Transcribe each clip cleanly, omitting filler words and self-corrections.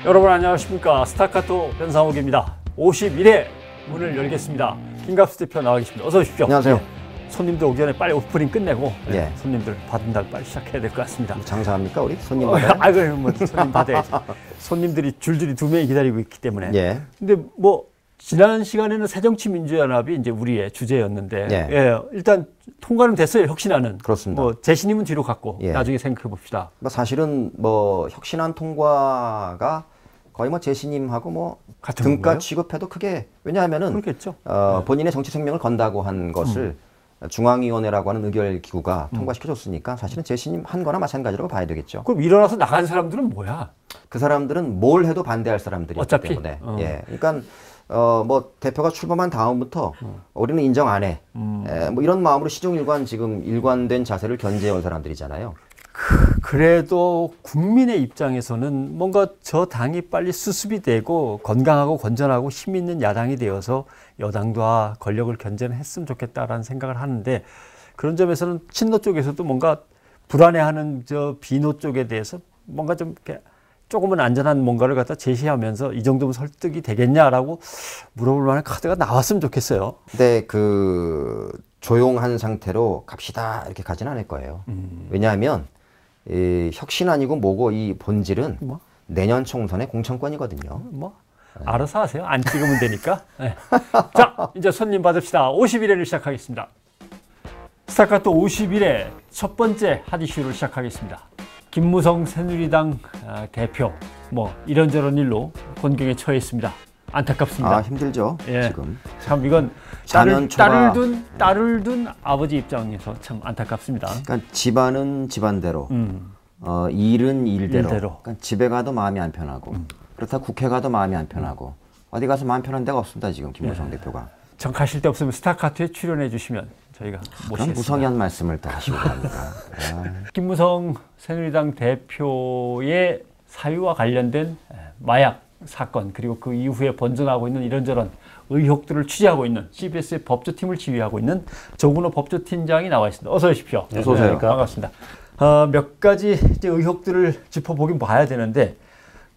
여러분 안녕하십니까. 스타카토 변상욱입니다. 51회 문을 열겠습니다. 김갑수 대표 나와 계십니다. 어서 오십시오. 안녕하세요. 네. 손님들 오기 전에 빨리 오프닝 끝내고 네. 손님들 받은 날 빨리 시작해야 될 것 같습니다. 장사합니까 우리? 손님 받아요? 아이고 뭐 손님 받아야지. 손님들이 줄줄이 2명이 기다리고 있기 때문에. 예. 근데 뭐 지난 시간에는 새정치민주연합이 이제 우리의 주제였는데 예, 일단 통과는 됐어요. 혁신안은. 그렇습니다. 뭐 재신임은 뒤로 갔고 나중에 생각해 봅시다. 뭐 사실은 뭐 혁신안 통과가 거의 뭐 재신임하고 뭐 같은 등가 건가요? 취급해도 크게 왜냐하면은 그렇겠죠. 본인의 정치 생명을 건다고 한 것을 중앙위원회라고 하는 의결 기구가 통과시켜줬으니까 사실은 재신임한 거나 마찬가지라고 봐야 되겠죠. 그럼 일어나서 나간 사람들은 뭐야? 그 사람들은 뭘 해도 반대할 사람들이기 어차피? 때문에. 예. 그러니까 뭐 대표가 출범한 다음부터 우리는 인정 안 해. 뭐 이런 마음으로 시종일관 지금 일관된 자세를 견제해온 사람들이잖아요. 그래도 국민의 입장에서는 뭔가 저 당이 빨리 수습이 되고 건강하고 건전하고 힘 있는 야당이 되어서 여당과 권력을 견제는 했으면 좋겠다라는 생각을 하는데 그런 점에서는 친노 쪽에서도 뭔가 불안해하는 저 비노 쪽에 대해서 뭔가 좀 이렇게 조금은 안전한 뭔가를 갖다 제시하면서 이 정도면 설득이 되겠냐라고 물어볼 만한 카드가 나왔으면 좋겠어요. 근데 그 조용한 상태로 갑시다 이렇게 가지는 않을 거예요. 왜냐하면 이 혁신안이고 뭐고 이 본질은 뭐? 내년 총선의 공천권이거든요. 뭐 알아서 하세요. 안 찍으면 되니까. 네. 자, 이제 손님 받읍시다. 51회를 시작하겠습니다. 스타카토 51회 첫 번째 핫 이슈를 시작하겠습니다. 김무성 새누리당 대표 뭐 이런저런 일로 곤경에 처해 있습니다. 안타깝습니다. 아 힘들죠. 예. 지금. 참 이건 딸을 둔 아버지 입장에서 참 안타깝습니다. 그러니까 집안은 집안대로, 일은 일대로. 그러니까 집에 가도 마음이 안 편하고, 그렇다 국회 가도 마음이 안 편하고, 어디 가서 마음 편한 데가 없습니다 지금 김무성 대표가. 정 가실 데 없으면 스타카토에 출연해 주시면 저희가 모시겠습니다. 그런 무성의한 말씀을 또 하시고 갑니다. 김무성 새누리당 대표의 사유와 관련된 마약 사건 그리고 그 이후에 번져나고 있는 이런저런 의혹들을 취재하고 있는 CBS의 법조팀을 지휘하고 있는 조근호 법조팀장이 나와 있습니다. 어서 오십시오. 어서 오세요. 반갑습니다. 몇 가지 이제 의혹들을 짚어보긴 봐야 되는데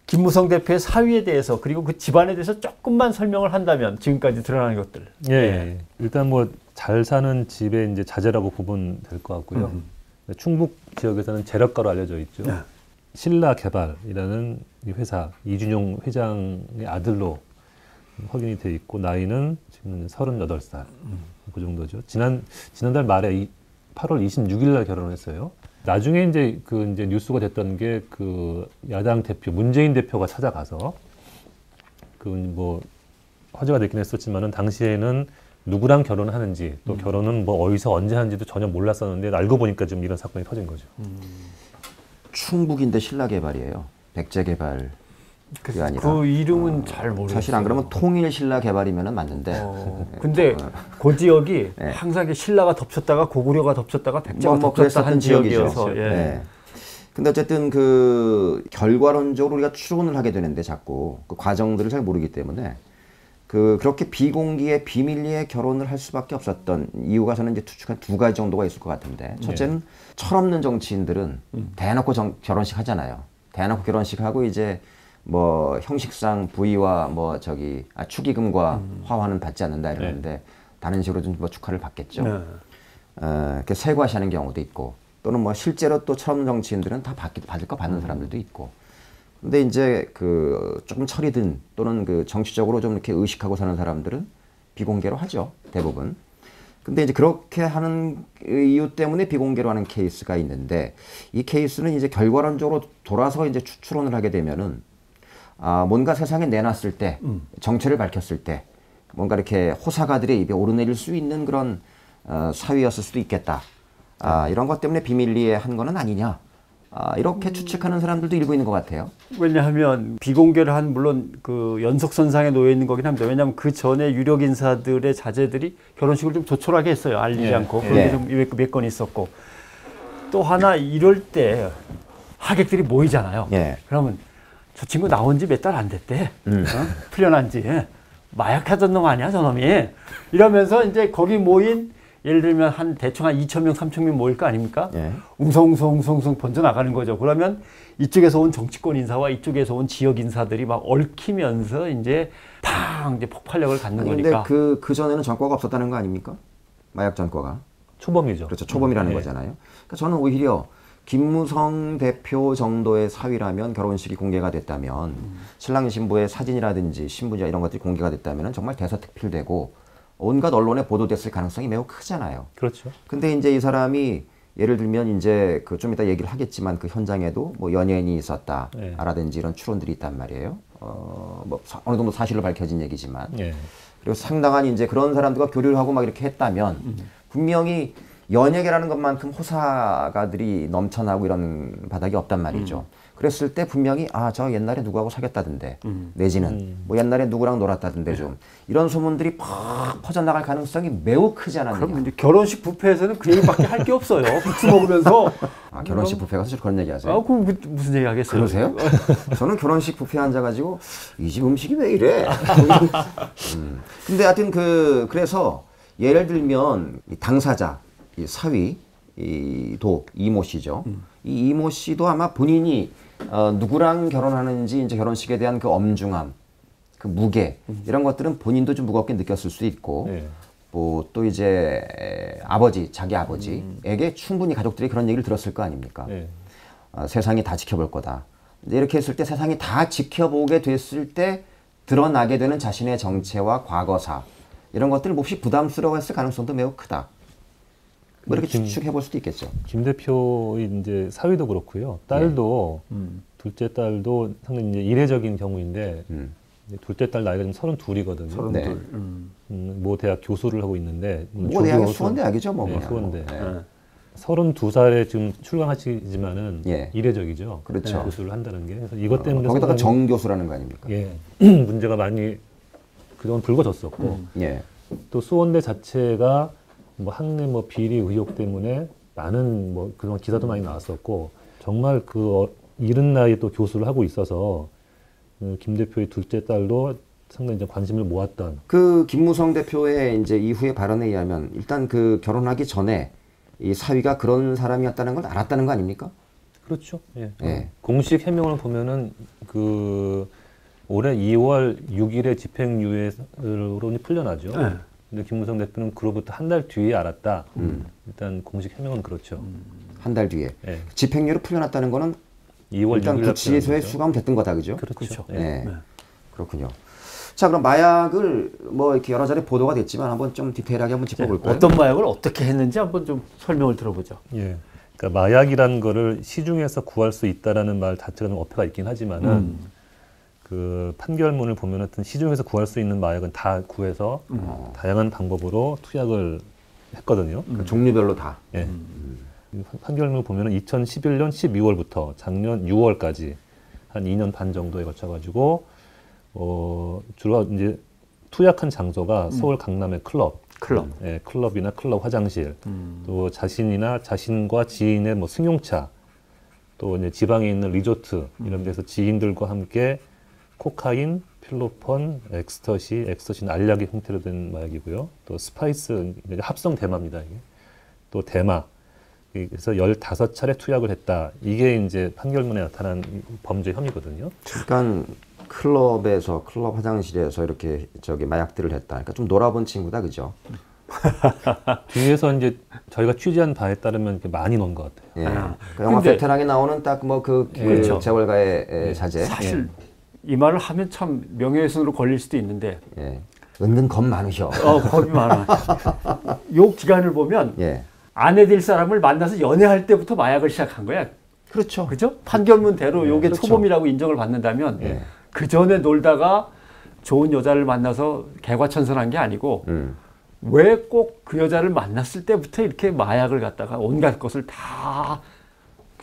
김무성 대표의 사유에 대해서 그리고 그 집안에 대해서 조금만 설명을 한다면 지금까지 드러나는 것들. 예. 일단 뭐 잘 사는 집의 이제 자제라고 보면 될 것 같고요. 충북 지역에서는 재력가로 알려져 있죠. 신라개발이라는 이 회사 이준용 회장의 아들로 확인이 돼 있고 나이는 지금 38살 그 정도죠. 지난달 말에 8월 26일 날 결혼했어요. 나중에 이제 이제 뉴스가 됐던 게 그 야당 대표 문재인 대표가 찾아가서 그 뭐 화제가 되긴 했었지만은 당시에는 누구랑 결혼하는지 또 결혼은 뭐 어디서 언제 하는지도 전혀 몰랐었는데 알고 보니까 좀 이런 사건이 터진 거죠. 충북인데 신라개발이에요. 백제개발. 그게 아니라. 그 이름은 잘 모르겠어요. 사실 안 그러면 통일신라개발이면은 맞는데. 근데 그 지역이 항상 신라가 덮쳤다가 고구려가 덮쳤다가 백제가 덮쳤다 한 지역이어서. 예. 근데 어쨌든 그 결과론적으로 우리가 추론을 하게 되는데 자꾸 그 과정들을 잘 모르기 때문에 그렇게 비공개의 비밀리에 결혼을 할 수밖에 없었던 이유가 저는 이제 추측한 2가지 정도가 있을 것 같은데 첫째는 철없는 정치인들은 대놓고 결혼식 하잖아요. 대놓고 결혼식 하고 이제 뭐 형식상 부의와 뭐 축의금과 화환은 받지 않는다 이러는데 다른 식으로 좀 뭐 축하를 받겠죠. 이렇게 세과시하는 경우도 있고 또는 뭐 실제로 또 철없는 정치인들은 다 받을 거 받는 사람들도 있고. 근데 이제 조금 철이 든 또는 정치적으로 좀 이렇게 의식하고 사는 사람들은 비공개로 하죠. 대부분. 근데 이제 그렇게 하는 이유 때문에 비공개로 하는 케이스가 있는데 이 케이스는 이제 결과론적으로 돌아서 이제 추론을 하게 되면은 뭔가 세상에 내놨을 때 정체를 밝혔을 때 뭔가 이렇게 호사가들의 입에 오르내릴 수 있는 그런 사유였을 수도 있겠다. 이런 것 때문에 비밀리에 한 거는 아니냐. 이렇게 추측하는 사람들도 일부 있는 것 같아요. 왜냐하면 비공개를 한 물론 그 연속선상에 놓여 있는 거긴 합니다. 왜냐하면 그 전에 유력 인사들의 자제들이 결혼식을 좀 조촐하게 했어요. 알리지 않고. 그런 게 좀 몇 건 있었고. 또 하나 이럴 때 하객들이 모이잖아요. 그러면 저 친구 나온 지 몇 달 안 됐대. 풀려난 지. 마약하던 놈 아니야 저놈이. 이러면서 이제 거기 모인 예를 들면 한 대충 한 2,000명, 3,000명 모일 거 아닙니까? 예. 웅성웅성 번져 나가는 거죠. 그러면 이쪽에서 온 정치권 인사와 이쪽에서 온 지역 인사들이 막 얽히면서 이제 팡 이제 폭발력을 갖는 근데 거니까. 그 전에는 전과가 없었다는 거 아닙니까? 마약 전과가. 초범이죠. 그렇죠. 초범이라는 네. 거잖아요. 그러니까 저는 오히려 김무성 대표 정도의 사위라면 결혼식이 공개가 됐다면 신랑 신부의 사진이라든지 신부자 이런 것들이 공개가 됐다면 정말 대서특필되고 온갖 언론에 보도됐을 가능성이 매우 크잖아요. 그렇죠. 근데 이제 이 사람이 예를 들면 이제 그 좀 이따 얘기를 하겠지만 그 현장에도 뭐 연예인이 있었다라든지 이런 추론들이 있단 말이에요. 뭐 어느 정도 사실로 밝혀진 얘기지만. 예. 그리고 상당한 이제 그런 사람들과 교류를 하고 막 이렇게 했다면 분명히 연예계라는 것만큼 호사가들이 넘쳐나고 이런 바닥이 없단 말이죠. 그랬을 때 분명히 저 옛날에 누구하고 사귀었다던데 내지는 뭐 옛날에 누구랑 놀았다던데 좀 이런 소문들이 팍 퍼져나갈 가능성이 매우 크지 않았느냐. 그럼 이제 결혼식 뷔페에서는 그 얘기밖에 할 게 없어요. 국수 먹으면서. 결혼식 뷔페 가서 그런 얘기 하세요? 그럼 무슨 얘기 하겠어요? 그러세요? 저는 결혼식 뷔페 앉아가지고 이 집 음식이 왜 이래? 근데 하여튼 그래서 예를 들면 이 당사자, 이 사위, 이모 씨죠. 이 이모 씨도 아마 본인이 누구랑 결혼하는지 이제 결혼식에 대한 그 엄중함, 그 무게 이런 것들은 본인도 좀 무겁게 느꼈을 수도 있고, 네. 뭐 또 이제 자기 아버지에게 충분히 가족들이 그런 얘기를 들었을 거 아닙니까? 네. 세상이 다 지켜볼 거다. 근데 이렇게 했을 때 세상이 다 지켜보게 됐을 때 드러나게 되는 자신의 정체와 과거사 이런 것들을 몹시 부담스러워했을 가능성도 매우 크다. 뭐 이렇게 추측해 볼 수도 있겠죠. 김 대표의 이제 사위도 그렇고요. 딸도 둘째 딸도 상당히 이제 이례적인 경우인데 이제 둘째 딸 나이가 지금 32이거든요. 네. 모 대학 교수를 하고 있는데 뭐 대학이 수원대학이죠, 뭐. 네, 그냥. 수원대. 네. 32살에 지금 출강하시지만은 예. 이례적이죠. 그렇죠. 교수를 한다는 게. 그래서 이것 때문에 거기다가 상당히, 정교수라는 거 아닙니까? 예, 문제가 많이 그동안 불거졌었고 예. 또 수원대 자체가 뭐 학내 뭐 비리 의혹 때문에 많은 뭐 그동안 기사도 많이 나왔었고 정말 이른 나이에 또 교수를 하고 있어서 김 대표의 둘째 딸도 상당히 이제 관심을 모았던. 그 김무성 대표의 이제 이후의 발언에 의하면 일단 그 결혼하기 전에 이 사위가 그런 사람이었다는 걸 알았다는 거 아닙니까? 그렇죠. 예. 예. 공식 해명을 보면은 올해 2월 6일에 집행유예로 풀려나죠. 네. 근데 김무성 대표는 그로부터 한 달 뒤에 알았다. 일단 공식 해명은 그렇죠. 한 달 뒤에. 예. 집행유예로 풀려났다는 거는 2월 일단 6일 구치소에 수감됐던 거다, 그죠? 그렇죠. 예. 예. 네. 그렇군요. 자, 그럼 마약을 뭐 이렇게 여러 자리 보도가 됐지만 한번 좀 디테일하게 한번 짚어볼까요? 어떤 마약을 어떻게 했는지 한번 좀 설명을 들어보죠. 예. 그러니까 마약이라는 거를 시중에서 구할 수 있다라는 말 자체가 좀 어폐가 있긴 하지만은 그 판결문을 보면 하여튼 시중에서 구할 수 있는 마약은 다 구해서 다양한 방법으로 투약을 했거든요. 그 종류별로 다. 예. 판결문을 보면은 2011년 12월부터 작년 6월까지 한 2년 반 정도에 거쳐가지고 주로 이제 투약한 장소가 서울 강남의 클럽, 예, 클럽이나 클럽 화장실, 또 자신과 지인의 뭐 승용차, 또 이제 지방에 있는 리조트 이런 데서 지인들과 함께 코카인, 필로폰, 엑스터시는 알약의 형태로 된 마약이고요. 또 스파이스, 합성 대마입니다. 이게. 또 대마. 그래서 15차례 투약을 했다. 이게 이제 판결문에 나타난 범죄 혐의거든요. 그러니까 클럽 화장실에서 이렇게 마약들을 했다. 그러니까 좀 놀아본 친구다, 그죠? 뒤에서 이제 저희가 취재한 바에 따르면 이렇게 많이 넣은 것 같아요. 예. 아, 그 영화 근데- 베테랑에 나오는 딱 뭐 그렇죠. 재벌가의 사제. 사실 이 말을 하면 참 명예훼손으로 걸릴 수도 있는데 예. 은근 겁 많으셔. 겁이 많아. 요 기간을 보면 예. 아내 될 사람을 만나서 연애할 때부터 마약을 시작한 거야. 그렇죠. 그죠? 판결문대로 요게 그렇죠. 초범이라고 인정을 받는다면 예. 그 전에 놀다가 좋은 여자를 만나서 개과천선한 게 아니고 왜 꼭 그 여자를 만났을 때부터 이렇게 마약을 갖다가 온갖 것을 다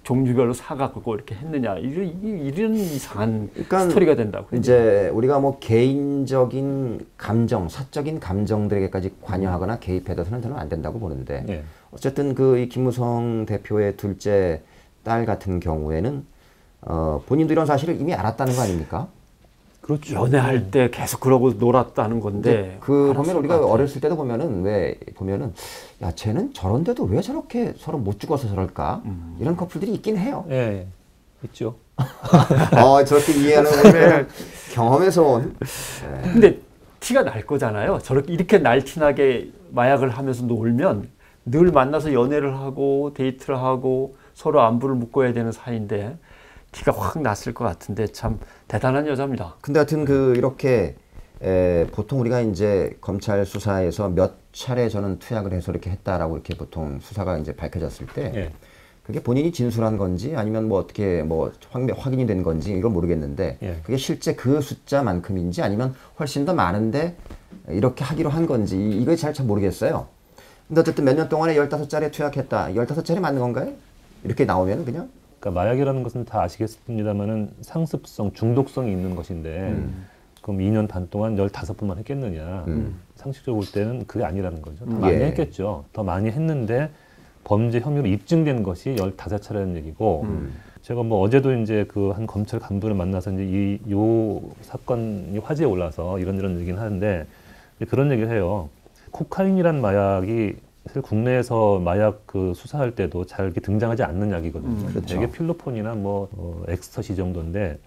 종류별로 사갖고 이렇게 했느냐 이런 이상한 그러니까 스토리가 된다고. 이제 우리가 뭐 개인적인 감정, 사적인 감정들에게까지 관여하거나 개입해서는 저는 안 된다고 보는데 예. 어쨌든 이 김무성 대표의 둘째 딸 같은 경우에는 본인도 이런 사실을 이미 알았다는 거 아닙니까? 그렇죠. 연애할 때 계속 그러고 놀았다는 건데. 그 알았을 보면 것 우리가 같아요. 어렸을 때도 보면은 왜 보면은 야 쟤는 저런데도 왜 저렇게 서로 못 죽어서 저럴까 이런 커플들이 있긴 해요. 예, 있죠. 저렇게 이해하는 거는 경험에서 온. 네. 근데 티가 날 거잖아요. 저렇게 이렇게 날티나게 마약을 하면서 놀면 늘 만나서 연애를 하고 데이트를 하고 서로 안부를 묻고야 되는 사이인데 티가 확 났을 것 같은데 참 대단한 여자입니다. 근데 하여튼 이렇게 보통 우리가 이제 검찰 수사에서 몇 차례 저는 투약을 해서 이렇게 했다라고 이렇게 보통 수사가 이제 밝혀졌을 때 예. 그게 본인이 진술한 건지 아니면 뭐 어떻게 뭐 확인이 된 건지 이건 모르겠는데 예. 그게 실제 그 숫자만큼인지 아니면 훨씬 더 많은데 이렇게 하기로 한 건지 이거 잘 모르겠어요. 근데 어쨌든 몇 년 동안에 15차례 투약했다. 15차례 맞는 건가요? 이렇게 나오면 그냥? 그러니까 마약이라는 것은 다 아시겠습니다만은 상습성, 중독성이 있는 것인데 그럼 2년 반 동안 15번만 했겠느냐. 상식적으로 볼 때는 그게 아니라는 거죠. 더 많이 예. 했겠죠. 더 많이 했는데 범죄 혐의로 입증된 것이 15차례라는 얘기고 제가 뭐 어제도 이제 그 한 검찰 간부를 만나서 이제 요 사건이 화제에 올라서 이런 얘기는 하는데 그런 얘기를 해요. 코카인이란 마약이 사실 국내에서 마약 그 수사할 때도 잘 이렇게 등장하지 않는 약이거든요. 그렇죠. 되게 필로폰이나 뭐 엑스터시 정도인데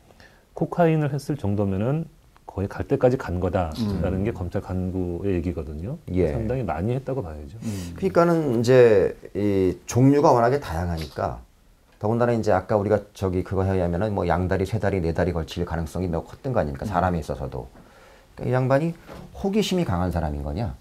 코카인을 했을 정도면은 거의 갈 때까지 간 거다라는 게 검찰 간부의 얘기거든요. 예. 상당히 많이 했다고 봐야죠. 그러니까는 이제 이 종류가 워낙에 다양하니까 더군다나 이제 아까 우리가 그거 하면은 뭐 양다리, 세다리, 네다리 걸칠 가능성이 매우 컸던 거 아닙니까? 사람에 있어서도. 그러니까 이 양반이 호기심이 강한 사람인 거냐?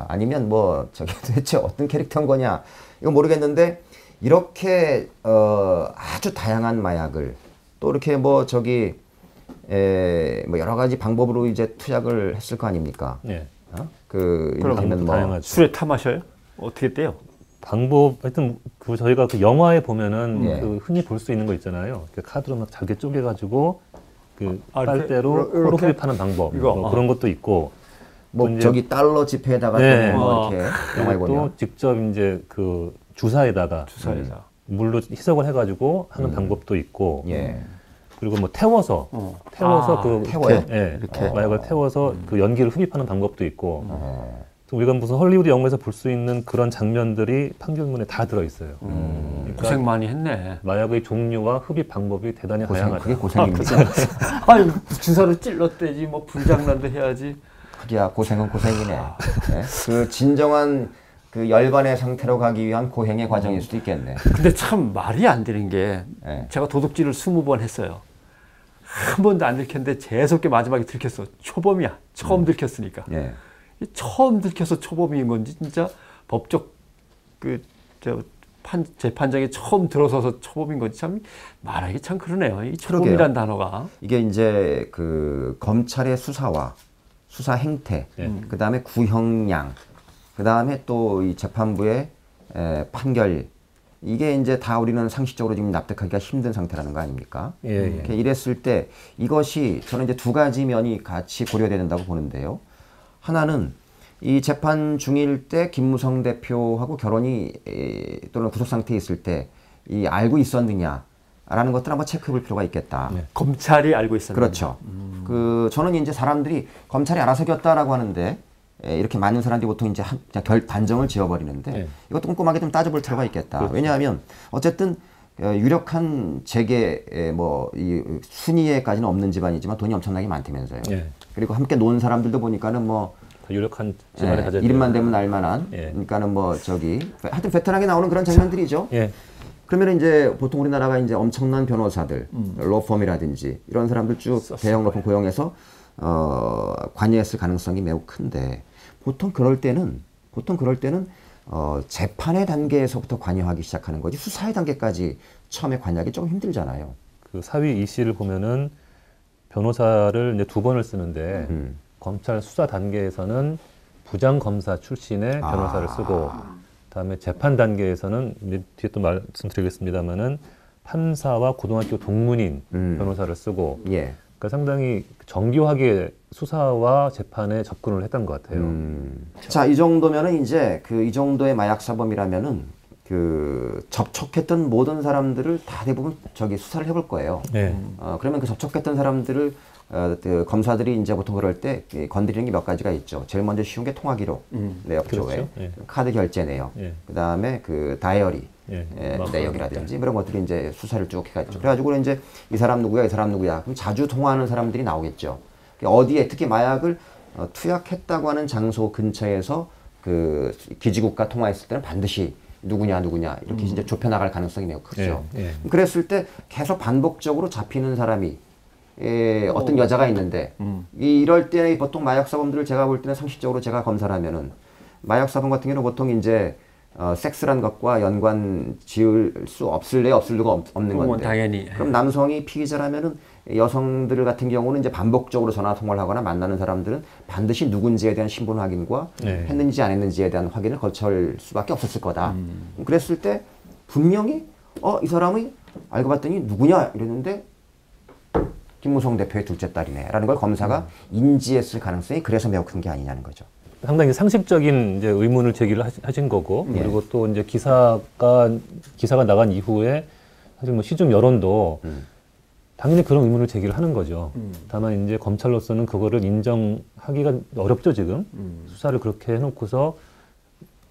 아니면 뭐 도대체 어떤 캐릭터인 거냐? 이거 모르겠는데 이렇게 아주 다양한 마약을 또 이렇게 뭐 뭐 여러 가지 방법으로 이제 투약을 했을 거 아닙니까? 네. 이를테면 뭐 다양하죠. 술에 타 마셔요? 어떻게 떼요? 방법 하여튼 그 저희가 그 영화에 보면은 예. 그 흔히 볼 수 있는 거 있잖아요. 그 카드로 막 잘게 쪼개가지고 그 이렇게? 빨대로 코로 이렇게? 흡입하는 방법 이거? 뭐 그런 것도 있고 뭐 또 이제 달러 지폐에다가 네. 뭐 이렇게 영화에 또 보면 직접 이제 그 주사에다가 주사에다. 물로 희석을 해가지고 하는 방법도 있고 예. 그리고 뭐 태워서 태워요? 이렇게 마약을 태워서 그 연기를 흡입하는 방법도 있고 우리가 무슨 헐리우드 영화에서 볼 수 있는 그런 장면들이 판결문에 다 들어 있어요. 그러니까 고생 많이 했네. 마약의 종류와 흡입 방법이 대단히 다양하다. 그게 고생입니다. 아니 주사를 찔렀대지 뭐 불장난도 해야지. 그게야 고생은 고생이네. 네? 그 진정한 그 열반의 상태로 가기 위한 고행의 과정일 수도 있겠네. 근데 참 말이 안 되는 게 네. 제가 도둑질을 20번 했어요. 한 번도 안 들켰는데 재수없게 마지막에 들켰어. 초범이야. 처음 들켰으니까. 예. 이 처음 들켜서 초범인 건지 진짜 법적 재판장에 처음 들어서서 초범인 건지 참 말하기 참 그러네요. 이 초범이란 단어가. 이게 이제 그 검찰의 수사와 수사 행태, 그 다음에 구형량, 그 다음에 또 이 재판부의 판결, 이게 이제 다 우리는 상식적으로 지금 납득하기가 힘든 상태라는 거 아닙니까? 예. 이렇게 이랬을 때 이것이 저는 이제 두 가지 면이 같이 고려된다고 보는데요. 하나는 이 재판 중일 때 김무성 대표하고 결혼이 또는 구속 상태에 있을 때 이 알고 있었느냐라는 것들 한번 체크해볼 필요가 있겠다. 네. 검찰이 알고 있었는데. 그렇죠. 저는 이제 사람들이 검찰이 알아서겼다라고 하는데 이렇게 많은 사람들이 보통 이제 그냥 단정을 지어버리는데 네. 이것도 꼼꼼하게 좀 따져볼 필요가 있겠다. 그렇죠. 왜냐하면 어쨌든 유력한 재계 이 순위에까지는 없는 집안이지만 돈이 엄청나게 많다면서요. 예. 그리고 함께 논 사람들도 보니까는 뭐 유력한 집안에 가졌죠. 이름만 대면 알만한 예. 그러니까는 하여튼 베테랑에 나오는 그런 장면들이죠. 예. 그러면 이제 보통 우리나라가 이제 엄청난 변호사들, 로펌이라든지 이런 사람들 쭉 대형 로펌 고용해서 관여했을 가능성이 매우 큰데 보통 그럴 때는 재판의 단계에서부터 관여하기 시작하는 거지 수사의 단계까지 처음에 관여하기 조금 힘들잖아요. 그 사위 이 씨를 보면은 변호사를 이제 2번을 쓰는데 검찰 수사 단계에서는 부장 검사 출신의 변호사를 쓰고 그다음에 재판 단계에서는 이제 뒤에 또 말씀드리겠습니다만은 판사와 고등학교 동문인 변호사를 쓰고 예. 그러니까 상당히 정교하게 수사와 재판에 접근을 했던 것 같아요. 자, 이 정도면은 이제 이 정도의 마약 사범이라면은 접촉했던 모든 사람들을 다 대부분 수사를 해볼 거예요. 네. 그러면 그 접촉했던 사람들을 그 검사들이 이제 보통 그럴 때 건드리는 게 몇 가지가 있죠. 제일 먼저 쉬운 게 통화 기록 내역 조회, 그렇죠. 예. 카드 결제 내역, 그다음에 그 다이어리 내역이라든지 이런 것들이 이제 수사를 쭉 해가지고 그래가지고 이제 이 사람 누구야, 이 사람 누구야. 그럼 자주 통화하는 사람들이 나오겠죠. 어디에 특히 마약을 투약했다고 하는 장소 근처에서 그 기지국과 통화했을 때는 반드시 누구냐 이렇게 이제 좁혀 나갈 가능성이 매우 크죠. 그랬을 때 계속 반복적으로 잡히는 사람이 어떤 여자가 있는데 이럴 때 보통 마약 사범들을 제가 볼 때는 상식적으로 제가 검사를 하면은 마약 사범 같은 경우는 보통 이제 섹스란 것과 연관 지을 수 없을래 없을 리가 없는 건데 당연히. 그럼 남성이 피의자라면은 여성들 같은 경우는 이제 반복적으로 전화 통화를 하거나 만나는 사람들은 반드시 누군지에 대한 신분 확인과 했는지 안 했는지에 대한 확인을 거칠 수밖에 없었을 거다. 그랬을 때 분명히 이 사람이 알고 봤더니 누구냐 이랬는데 김무성 대표의 둘째 딸이네라는 걸 검사가 인지했을 가능성이 그래서 매우 큰 게 아니냐는 거죠. 상당히 상식적인 이제 의문을 제기를 하신 거고 그리고 또 이제 기사가 나간 이후에 사실 뭐 시중 여론도 당연히 그런 의문을 제기를 하는 거죠. 다만 이제 검찰로서는 그거를 인정하기가 어렵죠 지금. 수사를 그렇게 해놓고서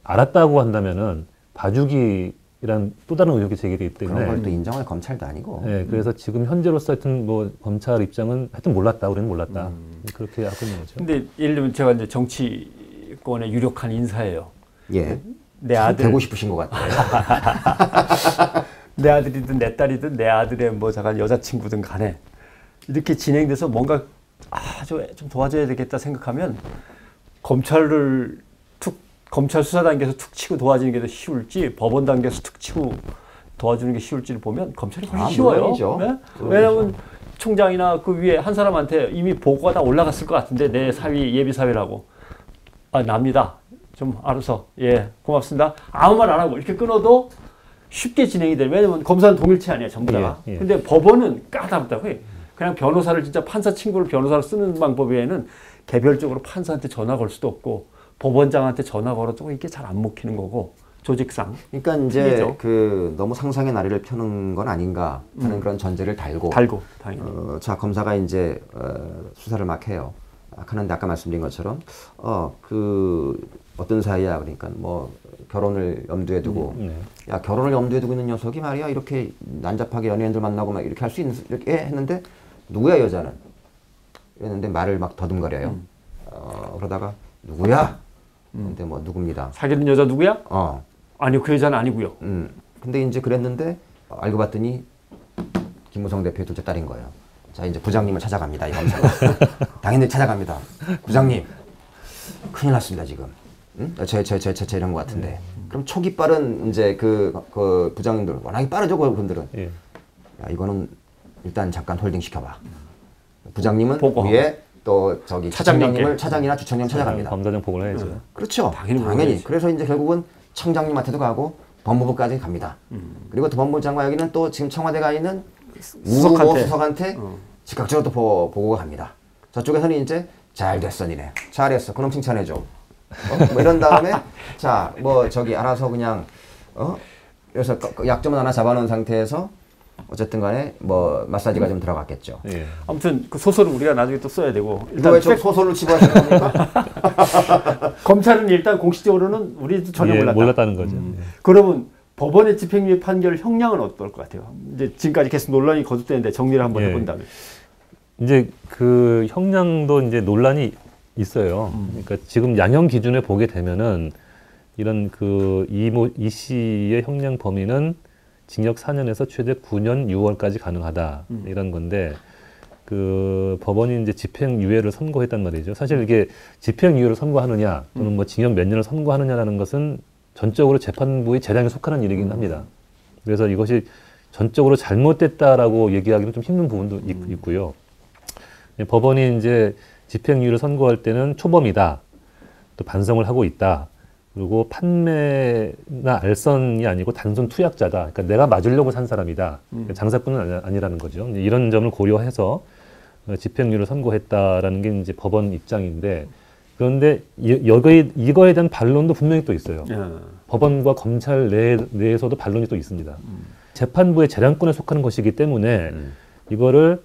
알았다고 한다면은 봐주기란 또 다른 의혹이 제기되기 때문에 그런 걸 또 인정할 검찰도 아니고. 네, 그래서 지금 현재로서 하여튼 뭐 검찰 입장은 하여튼 몰랐다, 우리는 몰랐다 그렇게 하고 있는 거죠. 근데 예를 들면 제가 이제 정치권의 유력한 인사예요. 예. 내 아들 되고 싶으신 것 같아요. 내 아들이든 내 딸이든 내 아들의 뭐 잠깐 여자친구든 간에 이렇게 진행돼서 뭔가 좀 도와줘야 되겠다 생각하면 검찰 수사 단계에서 툭 치고 도와주는 게 더 쉬울지 법원 단계에서 툭 치고 도와주는 게 쉬울지를 보면 검찰이 훨씬 쉬워요. 물론이죠. 네? 왜냐하면 총장이나 그 위에 한 사람한테 이미 보고가 다 올라갔을 것 같은데 내 사위 예비 사위라고 납니다. 좀 알아서 고맙습니다. 아무 말 안 하고 이렇게 끊어도 쉽게 진행이 돼요. 왜냐면 검사는 동일체 아니에요, 전부 다가. 근데 법원은 까다롭다고 해요. 그냥 변호사를 진짜 판사 친구를 변호사로 쓰는 방법 외에는 개별적으로 판사한테 전화 걸 수도 없고 법원장한테 전화 걸어도 이게 잘 안 먹히는 거고 조직상. 그러니까 이제 그 너무 상상의 나래를 펴는 건 아닌가 하는 그런 전제를 달고 당연히. 자 검사가 이제 수사를 막 해요. 하는데 아까 말씀드린 것처럼 그 어떤 사이야 그러니까 뭐 결혼을 염두에 두고 야 결혼을 염두에 두고 있는 녀석이 말이야 이렇게 난잡하게 연예인들 만나고 막 이렇게 할 수 있는 이렇게 했는데 누구야 여자는 이랬는데 말을 막 더듬거려요. 그러다가 누구야? 근데 뭐 누굽니다. 사귀는 여자 누구야? 아니요 그 여자는 아니고요. 근데 이제 그랬는데 알고 봤더니 김무성 대표의 둘째 딸인 거예요. 자 이제 부장님을 찾아갑니다. 이 검사가. 당연히 찾아갑니다. 부장님 큰일 났습니다 지금. 제 이런 것 같은데. 그럼 촉이 빠른 이제 그 부장님들 워낙에 빠르죠 그분들은. 야 이거는 일단 잠깐 홀딩 시켜봐. 부장님은 위에 또 저기 차장이나 주청님 찾아갑니다. 검사장 보고를 해야죠. 그렇죠. 당연히. 그래서 이제 결국은 청장님한테도 가고 법무부까지 갑니다. 그리고 또 법무부장관 여기는 또 지금 청와대가 있는 수석한테 즉각적으로 또 보고가 갑니다. 저쪽에서는 이제 잘 됐어 니네. 잘했어. 그럼 칭찬해줘. 뭐 이런 다음에 자 뭐 저기 알아서 그냥 그래서 약점을 하나 잡아놓은 상태에서 어쨌든 간에 뭐 마사지가 좀 들어갔겠죠. 아무튼 그 소설은 우리가 나중에 또 써야 되고 일단 왜 저 소설을 치부하신 겁니까? 검찰은 일단 공식적으로는 우리도 전혀 몰랐다는 거죠. 그러면 법원의 집행유예 판결 형량은 어떨 것 같아요? 이제 지금까지 계속 논란이 거듭되는데 정리를 한번 해본다면. 이제 그 형량도 이제 논란이 있어요. 그러니까 지금 양형 기준을 보게 되면은 이런 그 이 씨의 형량 범위는 징역 4년에서 최대 9년 6월까지 가능하다 이런 건데 그 법원이 이제 집행유예를 선고했단 말이죠. 사실 이게 집행유예를 선고하느냐 또는 뭐 징역 몇 년을 선고하느냐라는 것은 전적으로 재판부의 재량에 속하는 일이긴 합니다. 그래서 이것이 전적으로 잘못됐다라고 얘기하기는 좀 힘든 부분도 있고요. 법원이 이제 집행유예를 선고할 때는 초범이다. 또 반성을 하고 있다. 그리고 판매나 알선이 아니고 단순 투약자다. 그러니까 내가 맞으려고 산 사람이다. 그러니까 장사꾼은 아니라는 거죠. 이런 점을 고려해서 집행유예를 선고했다라는 게 이제 법원 입장인데 그런데 이거에 대한 반론도 분명히 또 있어요. 법원과 검찰 내에서도 반론이 또 있습니다. 재판부의 재량권에 속하는 것이기 때문에 이거를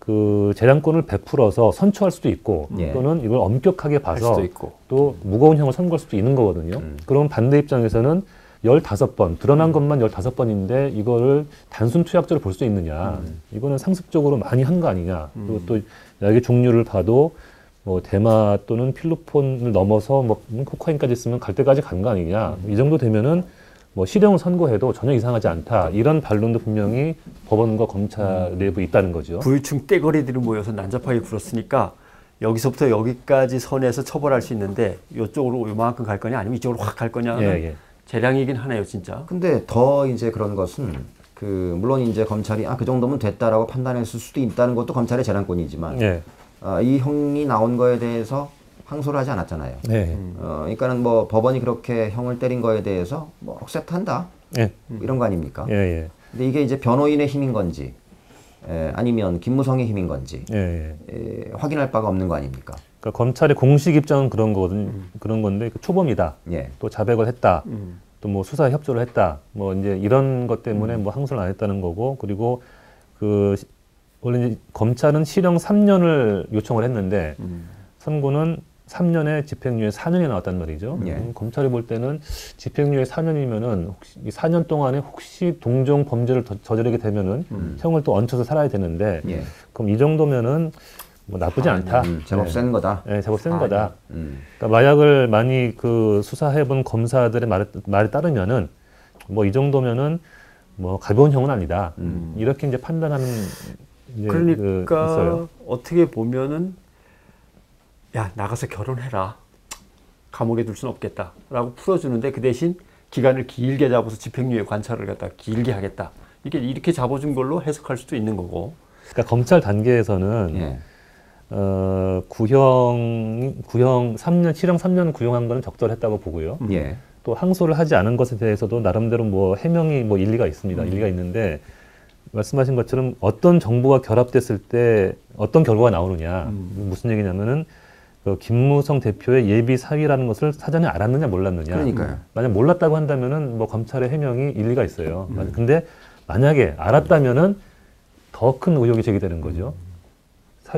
그 재량권을 베풀어서 선처할 수도 있고 예. 또는 이걸 엄격하게 할 봐서 수도 있고. 또 무거운 형을 선고할 수도 있는 거거든요. 그럼 반대 입장에서는 15번, 드러난 것만 15번인데 이거를 단순 투약죄로 볼 수 있느냐. 이거는 상습적으로 많이 한 거 아니냐. 그리고 또 약의 종류를 봐도 뭐 대마 또는 필로폰을 넘어서 뭐 코카인까지 쓰면 갈 때까지 간 거 아니냐. 이 정도 되면은 뭐 실형을 선고해도 전혀 이상하지 않다. 이런 반론도 분명히 법원과 검찰 내부에 있다는 거죠. 부유층 떼거리들이 모여서 난잡하게 굴었으니까 여기서부터 여기까지 선에서 처벌할 수 있는데 이쪽으로 요만큼 갈 거냐 아니면 이쪽으로 확 갈 거냐는 예, 예. 재량이긴 하네요, 진짜. 근데 더 이제 그런 것은 그 물론 이제 검찰이 그 정도면 됐다라고 판단했을 수도 있다는 것도 검찰의 재량권이지만 예. 이 형이 나온 거에 대해서 항소를 하지 않았잖아요. 네. 그러니까는 뭐 법원이 그렇게 형을 때린 거에 대해서 뭐 억셉트한다 예. 이런 거 아닙니까? 예, 예. 근데 이게 이제 변호인의 힘인 건지 아니면 김무성의 힘인 건지 예, 예. 확인할 바가 없는 거 아닙니까? 그러니까 검찰의 공식 입장은 그런 거거든, 그런 건데 그 초범이다. 예. 또 자백을 했다. 또 뭐 수사에 협조를 했다. 뭐 이제 이런 것 때문에 뭐 항소를 안 했다는 거고, 그리고 그 원래 이제 검찰은 실형 3년을 요청을 했는데 선고는 3년에 집행유예 4년이 나왔단 말이죠. 예. 검찰이 볼 때는 집행유예 4년이면은 혹시 이 4년 동안에 혹시 동종 범죄를 저지르게 되면은 형을 또 얹혀서 살아야 되는데 예. 그럼 이 정도면은 뭐 나쁘지 않다. 제법 센 거다. 네, 제법 센 거다. 그러니까 마약을 많이 그 수사해본 검사들의 말에 따르면은 뭐 이 정도면은 뭐 가벼운 형은 아니다. 이렇게 이제 판단하는 이제 그러니까 있어요. 어떻게 보면은 야 나가서 결혼해라. 감옥에 둘 수는 없겠다라고 풀어주는데 그 대신 기간을 길게 잡아서 집행유예 관찰을 갖다 길게 하겠다. 이게 이렇게 잡아준 걸로 해석할 수도 있는 거고. 그러니까 검찰 단계에서는 예. 구형 3년, 실형 3년 구형한 거는 적절했다고 보고요. 예. 또 항소를 하지 않은 것에 대해서도 나름대로 뭐 해명이 뭐 일리가 있습니다. 일리가 있는데 말씀하신 것처럼 어떤 정보가 결합됐을 때 어떤 결과가 나오느냐. 무슨 얘기냐면은 그 김무성 대표의 예비 사위라는 것을 사전에 알았느냐 몰랐느냐. 그러니까요. 만약 몰랐다고 한다면은 뭐 검찰의 해명이 일리가 있어요. 근데 만약에 알았다면은 더 큰 의혹이 제기되는 거죠.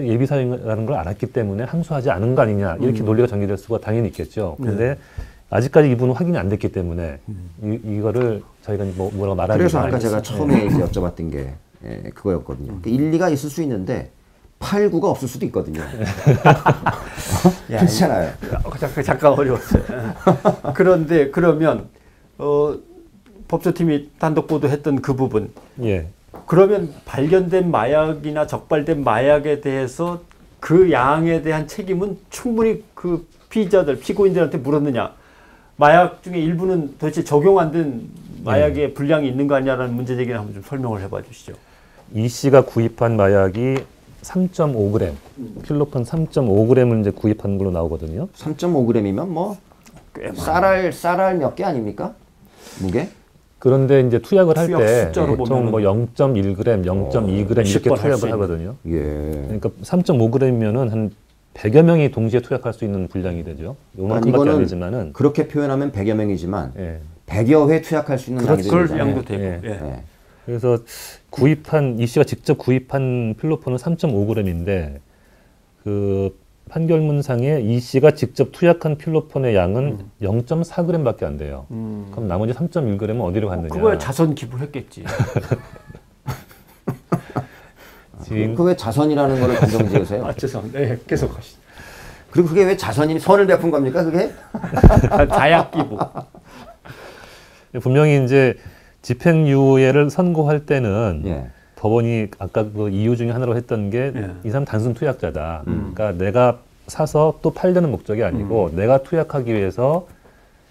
예비 사위라는 걸 알았기 때문에 항소하지 않은 거 아니냐. 이렇게 논리가 전개될 수가 당연히 있겠죠. 근데 아직까지 이분은 확인이 안 됐기 때문에 이거를 저희가 뭐라고 말하기 그래서 아까 제가 처음에 이제 여쭤봤던 게 그거였거든요. 일리가 있을 수 있는데 8, 9가 없을 수도 있거든요. 그렇잖아요. 잠깐 어려웠어요. 그런데 그러면 법조팀이 단독 보도했던 그 부분. 예. 그러면 발견된 마약이나 적발된 마약에 대해서 그 양에 대한 책임은 충분히 그 피의자들, 피고인들한테 물었느냐. 마약 중에 일부는 도대체 적용 안 된 마약의 분량이 있는 거 아니냐라는 문제 제기를 한번 좀 설명을 해봐 주시죠. 이 씨가 구입한 마약이 3.5g, 필로폰 3.5g을 이제 구입한 걸로 나오거든요. 3.5g이면 뭐 쌀알 몇 개 아닙니까? 무게? 그런데 이제 투약을 할 투약 때 숫자로 보통 뭐 0.1g, 0.2g 이렇게 10번 할수 투약을 있는. 하거든요. 예. 그러니까 3.5g이면은 한 100여 명이 동시에 투약할 수 있는 분량이 되죠. 요만큼밖에 안 되지만은 그렇게 표현하면 100여 명이지만 예. 100여 회 투약할 수 있는 양이 그럴 되잖아요. 양도 되고. 예. 예. 예. 그래서 이 씨가 직접 구입한 필로폰은 3.5g인데 그 판결문상에 이 씨가 직접 투약한 필로폰의 양은 0.4g밖에 안 돼요. 그럼 나머지 3.1g은 어디로 갔느냐? 그거야 자선 기부했겠지. 그 왜 자선이라는 거를 단정 지으세요? 죄송합니다. 네, 계속 하시죠. 그리고 그게 왜 자선이 선을 베푼 겁니까? 그게? 다약 기부. 분명히 이제 집행유예를 선고할 때는 예. 법원이 아까 그 이유 중에 하나로 했던 게 이 예. 사람 단순 투약자다. 그러니까 내가 사서 또 팔려는 목적이 아니고 내가 투약하기 위해서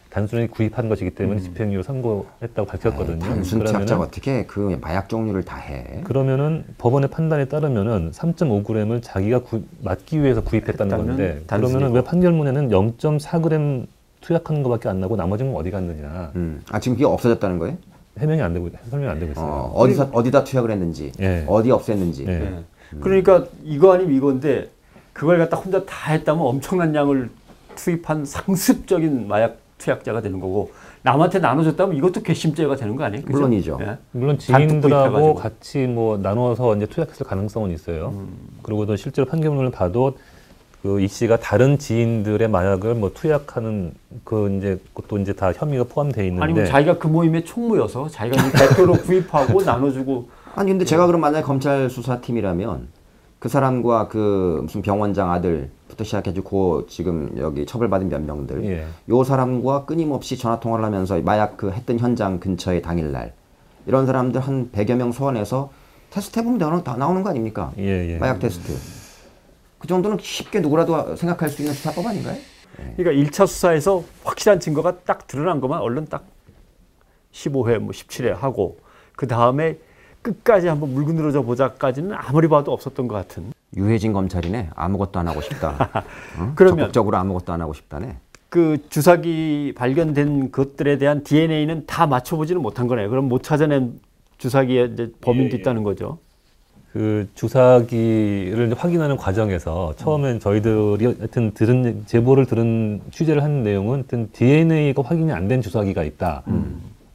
단순히 구입한 것이기 때문에 집행유예 선고했다고 밝혔거든요. 단순 투약자가 어떻게 그 마약 종류를 다 해? 그러면은 법원의 판단에 따르면은 3.5g을 자기가 맞기 위해서 구입했다는 했다면 건데 단순이고. 그러면은 왜 판결문에는 0.4g 투약한 것밖에 안 나고 나머지는 어디 갔느냐? 지금 그게 없어졌다는 거예요? 설명이 안 되고 있어요. 어디다 투약을 했는지, 예. 어디 없앴는지. 예. 예. 그러니까 이거 아니면 이건데 그걸 갖다 혼자 다 했다면 엄청난 양을 투입한 상습적인 마약 투약자가 되는 거고 남한테 나눠줬다면 이것도 괘씸죄가 되는 거 아니에요? 그죠? 물론이죠. 예. 물론 잔뜩 지인들하고 구입해가지고. 같이 뭐 나눠서 이제 투약했을 가능성은 있어요. 그리고 또 실제로 판결문을 봐도 그 이 씨가 다른 지인들의 마약을 뭐 투약하는 그 이제 그것도 이제 다 혐의가 포함되어 있는데 아니면 자기가 그 모임의 총무여서 자기가 이제 대표로 구입하고 나눠주고. 아니 근데 제가 그럼 만약에 검찰 수사팀이라면 그 사람과 그 무슨 병원장 아들부터 시작해주고 지금 여기 처벌받은 몇 명들 예. 요 사람과 끊임없이 전화 통화를 하면서 마약 그 했던 현장 근처에 당일날 이런 사람들 한 100여 명 소환해서 테스트 해보면 다 나오는 거 아닙니까? 예, 예. 마약 테스트. 그 정도는 쉽게 누구라도 생각할 수 있는 수사법 아닌가요? 그러니까 1차 수사에서 확실한 증거가 딱 드러난 것만 얼른 딱 15회, 뭐 17회 하고 그 다음에 끝까지 한번 물고 늘어져 보자까지는 아무리 봐도 없었던 것 같은. 유해진 검찰이네. 아무것도 안 하고 싶다. 응? 그러면 적극적으로 아무것도 안 하고 싶다네. 그 주사기 발견된 것들에 대한 DNA는 다 맞춰보지는 못한 거네요. 그럼 못 찾아낸 주사기의 이제 범인도 있다는 거죠. 그 주사기를 이제 확인하는 과정에서 처음엔 저희들이 하여튼 제보를 들은 취재를 한 내용은 하여튼 DNA가 확인이 안 된 주사기가 있다.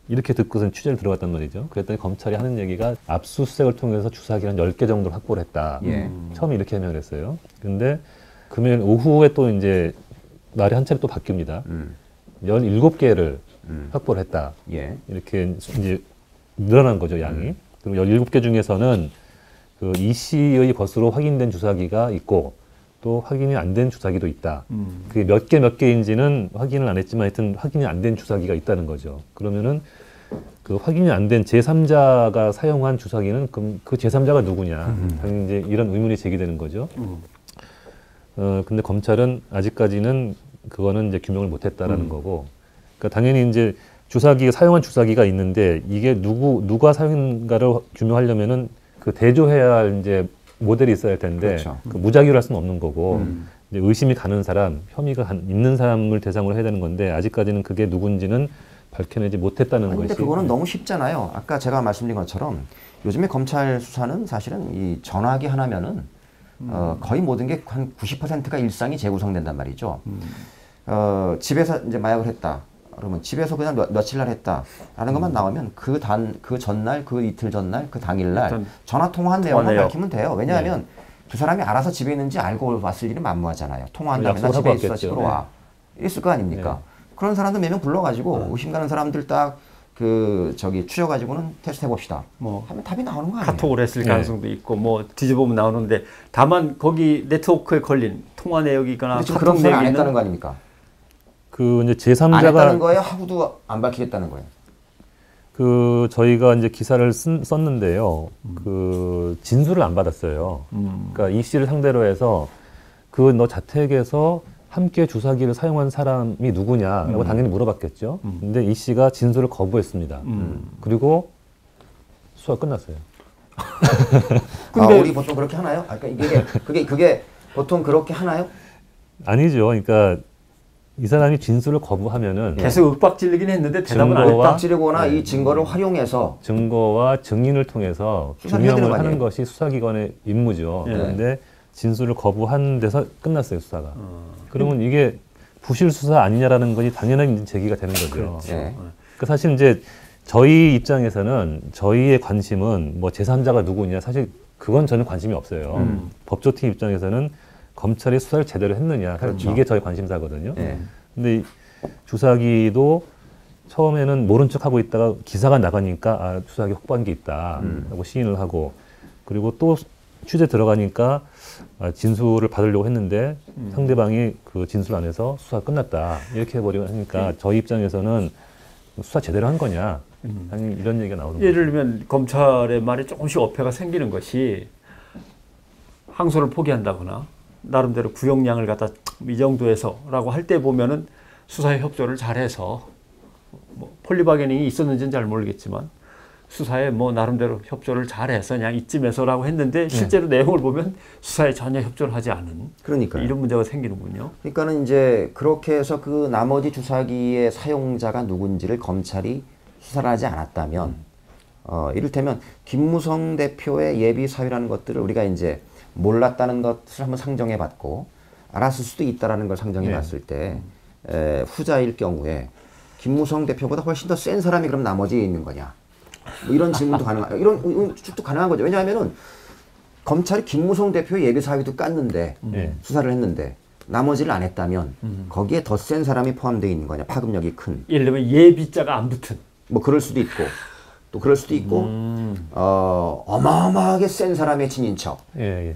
이렇게 듣고선 취재를 들어갔단 말이죠. 그랬더니 검찰이 하는 얘기가 압수수색을 통해서 주사기를 한 10개 정도를 확보를 했다. 예. 처음에 이렇게 해명을 했어요. 근데 금요일 오후에 또 이제 말이 한 차례 또 바뀝니다. 17개를 확보를 했다. 예. 이렇게 이제 늘어난 거죠, 양이. 그리고 17개 중에서는 그 이 씨의 것으로 확인된 주사기가 있고 또 확인이 안 된 주사기도 있다. 그게 몇 개인지는 확인을 안 했지만 하여튼 확인이 안 된 주사기가 있다는 거죠. 그러면은 그 확인이 안 된 제3자가 사용한 주사기는 그럼 그 제3자가 누구냐. 당연히 이제 이런 의문이 제기되는 거죠. 근데 검찰은 아직까지는 그거는 이제 규명을 못 했다라는 거고. 그러니까 당연히 이제 사용한 주사기가 있는데 이게 누가 사용인가를 규명하려면은 그 대조해야 할 이제 모델이 있어야 할 텐데 그렇죠. 그 무작위로 할 수는 없는 거고 이제 의심이 가는 사람, 혐의가 있는 사람을 대상으로 해야 되는 건데 아직까지는 그게 누군지는 밝혀내지 못했다는 근데 것이. 그거는 너무 쉽잖아요. 아까 제가 말씀드린 것처럼 요즘에 검찰 수사는 사실은 이 전화기 하나면은 거의 모든 게 한 90%가 일상이 재구성된단 말이죠. 집에서 이제 마약을 했다. 그러면 집에서 그냥 며칠 날 했다라는 것만 나오면 그 전날, 그 이틀 전날, 그 당일날 전화 통화한 내용만 밝히면 돼요. 왜냐하면 두 사람이 알아서 집에 있는지 알고 왔을 일은 만무하잖아요. 통화한 다음에 나 집에 있어, 집으로 와. 이랬을 거 아닙니까? 그런 사람들 몇 명 불러가지고 의심 가는 사람들 딱 추려가지고는 테스트 해봅시다. 뭐 하면 답이 나오는 거 아니에요? 카톡을 했을 가능성도 있고 뭐 뒤져보면 나오는데 다만 거기 네트워크에 걸린 통화 내역이거나 지금 카톡 그런 건 안 내역이 했다는 거 아닙니까? 그 이제 안 했다는 제3자가 거예요? 하고도 안 밝히겠다는 거예요? 그 저희가 이제 기사를 썼는데요. 그 진술을 안 받았어요. 그러니까 이 씨를 상대로 해서 그 너 자택에서 함께 주사기를 사용한 사람이 누구냐라고 당연히 물어봤겠죠. 근데 이 씨가 진술을 거부했습니다. 그리고 수사가 끝났어요. 근데 우리 보통 그렇게 하나요? 그게 보통 그렇게 하나요? 아니죠. 그러니까 이 사람이 진술을 거부하면은 계속 윽박지르긴 했는데 대답은 안 증거와- 했다. 빡지르거나 이 증거를 활용해서 증거와 증인을 통해서 수사를 해야 되는 규명을 거 하는 아니에요? 것이 수사기관의 임무죠. 예. 그런데 진술을 거부한 데서 끝났어요, 수사가. 그러면 이게 부실 수사 아니냐라는 것이 당연한 제기가 되는 거죠. 예. 그 사실 이제 저희 입장에서는 저희의 관심은 뭐 제3자가 누구냐 사실 그건 전혀 관심이 없어요. 법조팀 입장에서는 검찰이 수사를 제대로 했느냐 그렇죠. 이게 저희 관심사거든요. 예. 근데 이 주사기도 처음에는 모른 척하고 있다가 기사가 나가니까 아, 주사기 확보한 게 있다 하고 시인을 하고 그리고 또 취재 들어가니까 아, 진술을 받으려고 했는데 상대방이 그 진술 안에서 수사가 끝났다 이렇게 해버리고 하니까 저희 입장에서는 수사 제대로 한 거냐 아니 이런 얘기가 나오는 거죠. 예를 들면 검찰의 말에 조금씩 어폐가 생기는 것이 항소를 포기한다거나 나름대로 구형량을 갖다 이 정도에서라고 할 때 보면은 수사에 협조를 잘해서 뭐 폴리바게닝이 있었는지는 잘 모르겠지만 수사에 뭐 나름대로 협조를 잘해서 그냥 이쯤에서라고 했는데 실제로 내용을 보면 수사에 전혀 협조를 하지 않은 그러니까요. 이런 문제가 생기는군요. 그러니까는 이제 그렇게 해서 그 나머지 주사기의 사용자가 누군지를 검찰이 수사를 하지 않았다면 이를테면 김무성 대표의 예비 사유라는 것들을 우리가 이제 몰랐다는 것을 한번 상정해 봤고 알았을 수도 있다라는 걸 상정해 봤을 때 후자일 경우에 김무성 대표보다 훨씬 더 센 사람이 그럼 나머지에 있는 거냐? 뭐 이런 질문도 이런 추측도 가능한 거죠. 왜냐하면은 검찰이 김무성 대표의 예비 사위도 깠는데 수사를 했는데 나머지를 안 했다면 거기에 더 센 사람이 포함되어 있는 거냐? 파급력이 큰. 예를 들면 예비자가 안 붙은. 뭐 그럴 수도 있고 또 그럴 수도 있고 어마어마하게 센 사람의 친인척. 예, 예.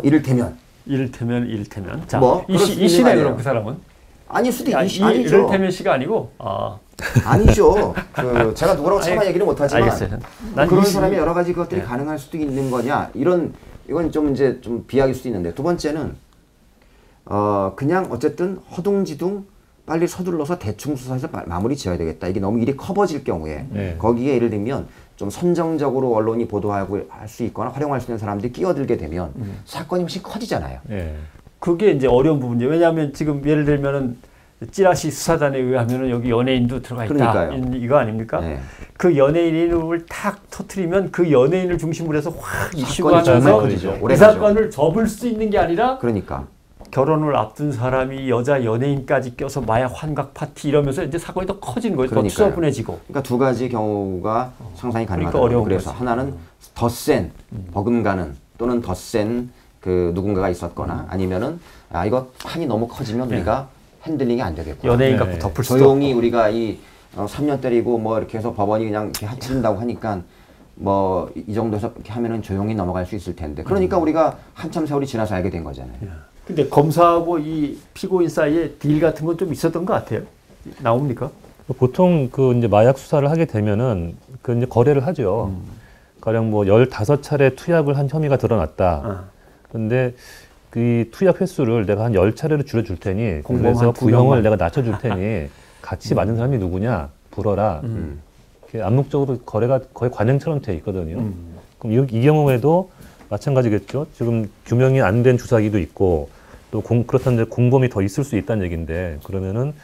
이를테면. 자, 뭐 이 씨네 그럼 그 사람은? 아닐 수도 아니죠. 이를테면 씨가 아니고 아니죠. 제가 누구라고 차마 얘기를 못하지만 알겠어요. 그런 사람이 여러 가지 것들이 가능할 수도 있는 거냐 이건 좀 이제 좀 비약일 수도 있는데 두 번째는 그냥 어쨌든 허둥지둥 빨리 서둘러서 대충 수사해서 마무리 지어야 되겠다. 이게 너무 일이 커버질 경우에 거기에 예를 들면 좀 선정적으로 언론이 보도하고 할 수 있거나 활용할 수 있는 사람들이 끼어들게 되면 사건이 훨씬 커지잖아요. 그게 이제 어려운 부분이에요. 왜냐하면 지금 예를 들면은 찌라시 수사단에 의하면은 여기 연예인도 들어가 있다. 그러니까요. 이거 아닙니까? 네. 그 연예인을 탁 터트리면 그 연예인을 중심으로 해서 확 이슈가 나서 이 사건을 접을 수 있는 게 아니라 그러니까 결혼을 앞둔 사람이 여자 연예인까지 껴서 마약 환각 파티 이러면서 이제 사건이 더 커지는 거예요. 더 추잡분해지고. 그러니까 두 가지 경우가 상상이 가능하다. 그러니까 그래서 하나는 더 센 버금가는 또는 더 센 그 누군가가 있었거나 아니면은 이거 판이 너무 커지면 우리가 핸들링이 안 되겠구나. 연예인 갖고 덮을 수도 조용히 없고. 우리가 3년 때리고 뭐 이렇게 해서 법원이 그냥 이렇게 해친다고 하니까 뭐 이 정도에서 이렇게 하면은 조용히 넘어갈 수 있을 텐데. 그러니까 우리가 한참 세월이 지나서 알게 된 거잖아요. 근데 검사하고 이 피고인 사이에 딜 같은 건 좀 있었던 것 같아요. 나옵니까? 보통 그 이제 마약 수사를 하게 되면은 그 이제 거래를 하죠. 가령 뭐 15차례 투약을 한 혐의가 드러났다. 근데 그 투약 횟수를 내가 한 10차례로 줄여줄 테니 그래서 구형을 내가 낮춰줄 테니 같이 맞는 사람이 누구냐 불어라. 암묵적으로 거래가 거의 관행처럼 돼 있거든요. 그럼 이 경우에도 마찬가지겠죠. 지금 규명이 안 된 주사기도 있고 또 그렇다는데 공범이 더 있을 수 있다는 얘기인데 그러면은